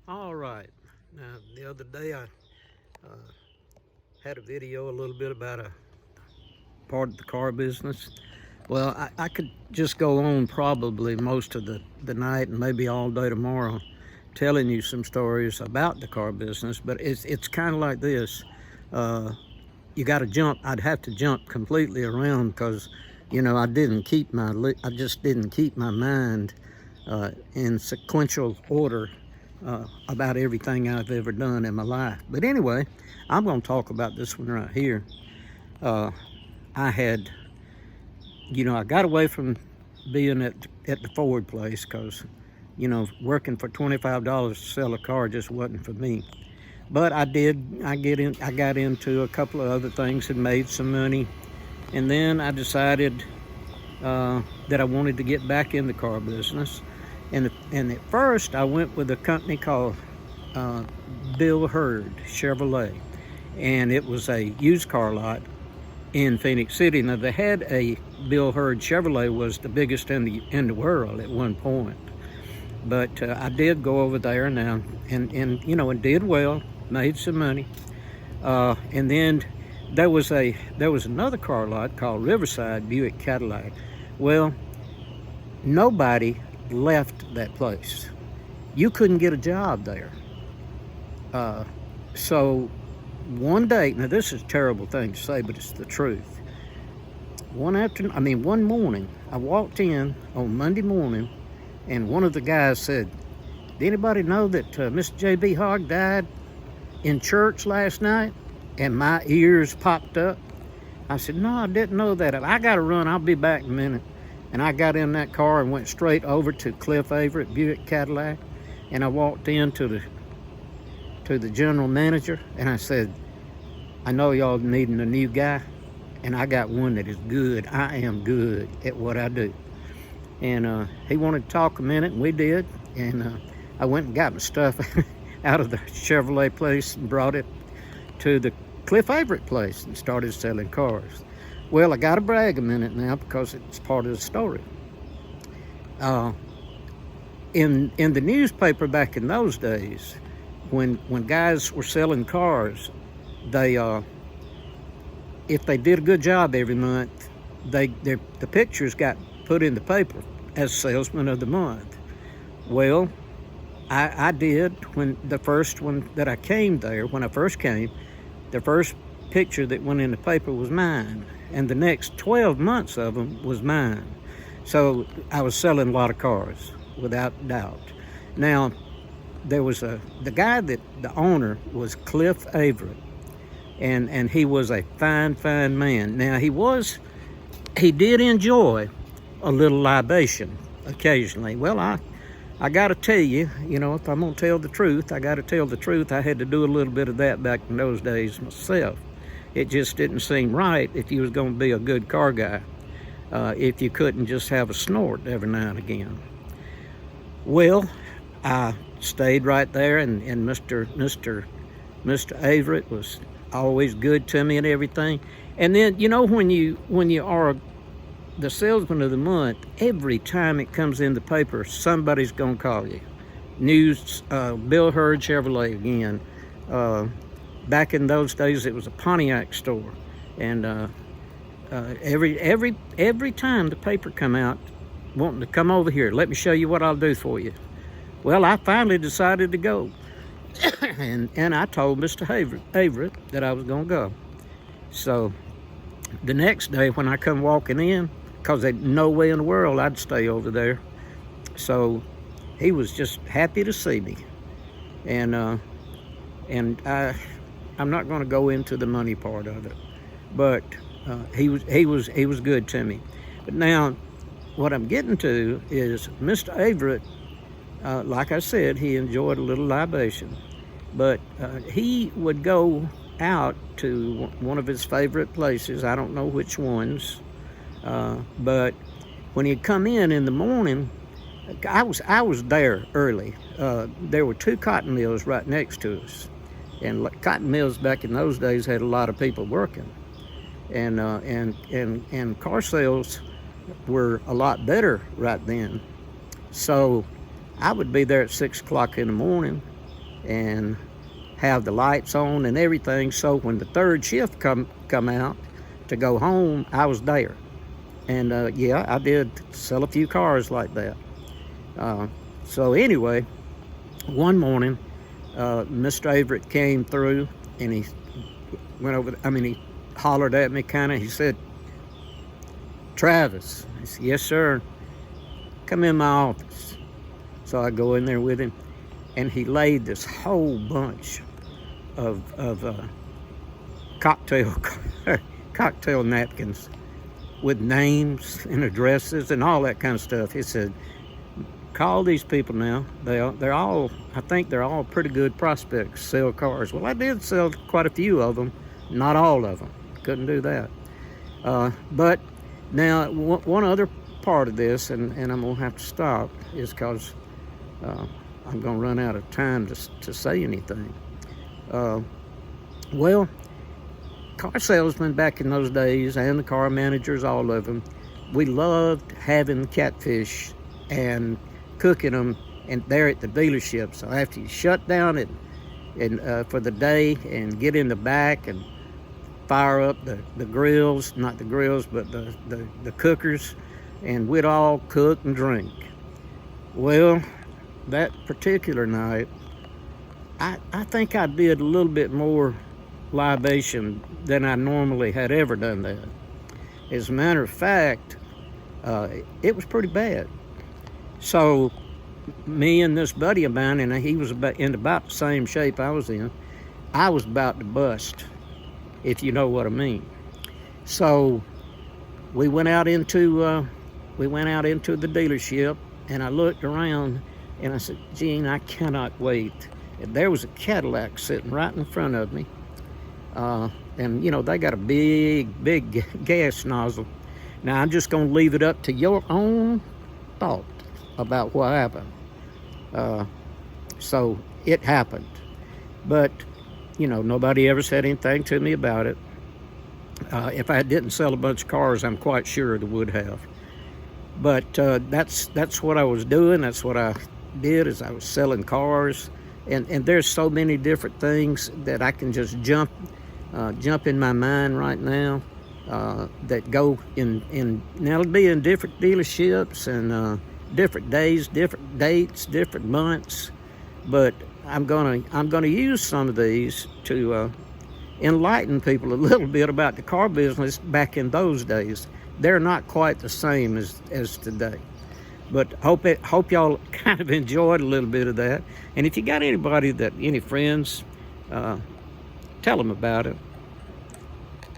All right. Now, the other day I had a video a little bit about a part of the car business. Well, I could just go on probably most of the night and maybe all day tomorrow telling you some stories about the car business, but it's kind of like this. Uh, you got to jump. I'd have to jump completely around because, I just didn't keep my mind in sequential order about everything I've ever done in my life. But anyway, I'm going to talk about this one right here. Uh, I had, I got away from being at the Ford place because, working for $25 to sell a car just wasn't for me. But I did. I got into a couple of other things and made some money, and then I decided that I wanted to get back in the car business. And at first, I went with a company called uh, Bill Hurd Chevrolet, and it was a used car lot in Phoenix City. Now they had a Bill Hurd Chevrolet was the biggest in the world at one point, but I did go over there now, and did well, made some money, and then there was another car lot called Riverside Buick Cadillac. Well, nobody left that place. You couldn't get a job there. So one day, now this is a terrible thing to say, but it's the truth. One morning, I walked in on Monday morning, and one of the guys said, "Did anybody know that Mr. J.B. Hogg died in church last night?" And my ears popped up. I said, "No, I didn't know that. I got to run. I'll be back in a minute." And I got in that car and went straight over to Cliff Everett Buick Cadillac, and I walked in to the general manager, and I said, "I know y'all needing a new guy, and I got one that is good. I am good at what I do." And he wanted to talk a minute, and we did. And I went and got my stuff out of the Chevrolet place and brought it to the Cliff Everett place and started selling cars. Well, I got to brag a minute now because it's part of the story. Uh, in the newspaper back in those days, when guys were selling cars, they if they did a good job every month, the pictures got put in the paper as salesman of the month. Well, I did when the first one that I came there, when I first came, the first picture that went in the paper was mine, and the next 12 months of them was mine. So I was selling a lot of cars, without doubt. Now, there was the owner was Cliff Everett, and he was a fine man. Now he did enjoy a little libation occasionally. Well, I got to tell you, if I'm going to tell the truth, I got to tell the truth. I had to do a little bit of that back in those days myself. It just didn't seem right if you was going to be a good car guy, if you couldn't just have a snort every now and again. Well, I stayed right there, and Mr. Everett was always good to me and everything. And then, when you are the salesman of the month, every time it comes in the paper, somebody's gonna call you. News, Bill Hurd Chevrolet again. Back in those days, it was a Pontiac store, and every time the paper come out, wanting to come over here, let me show you what I'll do for you. Well, I finally decided to go, and I told Mr. Everett that I was gonna go. So the next day when I come walking in, because there's no way in the world I'd stay over there. So he was just happy to see me, and I'm not going to go into the money part of it, but he was good to me. But now, what I'm getting to is Mr. Everett. Like I said, he enjoyed a little libation, but he would go out to one of his favorite places. I don't know which ones. But when he'd come in the morning, I was there early. There were two cotton mills right next to us, and cotton mills back in those days had a lot of people working, and car sales were a lot better right then. So I would be there at 6 o'clock in the morning, and have the lights on and everything. So when the third shift come out to go home, I was there. And yeah, I did sell a few cars like that. So anyway, one morning, Mr. Everett came through, and he went over. He hollered at me, kind of. He said, "Travis." I said, "Yes, sir." "Come in my office." So I go in there with him, and he laid this whole bunch of cocktail napkins with names and addresses and all that kind of stuff. He said, "Call these people now. They're all, I think they're all pretty good prospects, sell cars." Well, I did sell quite a few of them, not all of them. Couldn't do that. But now, one other part of this, and I'm going to have to stop, is because I'm going to run out of time to say anything. Well, car salesmen back in those days, and the car managers, all of them, we loved having catfish and cooking them and there at the dealership. So after you shut down and for the day and get in the back and fire up the grills, not the grills, but the cookers, and we'd all cook and drink. Well, that particular night, I think I did a little bit more libation than I normally had ever done that. As a matter of fact, it was pretty bad. So me and this buddy of mine, and he was in about the same shape I was in, I was about to bust, if you know what I mean. So we went out into the dealership, and I looked around, and I said, "Gene, I cannot wait." And there was a Cadillac sitting right in front of me. And they got a big gas nozzle. Now I'm just going to leave it up to your own thought about what happened. So it happened, but nobody ever said anything to me about it. If I didn't sell a bunch of cars, I'm quite sure they would have. But that's what I was doing. That's what I did, is I was selling cars. And there's so many different things that I can just jump in my mind right now that go in. Now it'll be in different dealerships and different days, different dates, different months. But I'm gonna use some of these to enlighten people a little bit about the car business back in those days. They're not quite the same as today. But hope y'all kind of enjoyed a little bit of that. And if you got any friends, tell them about it.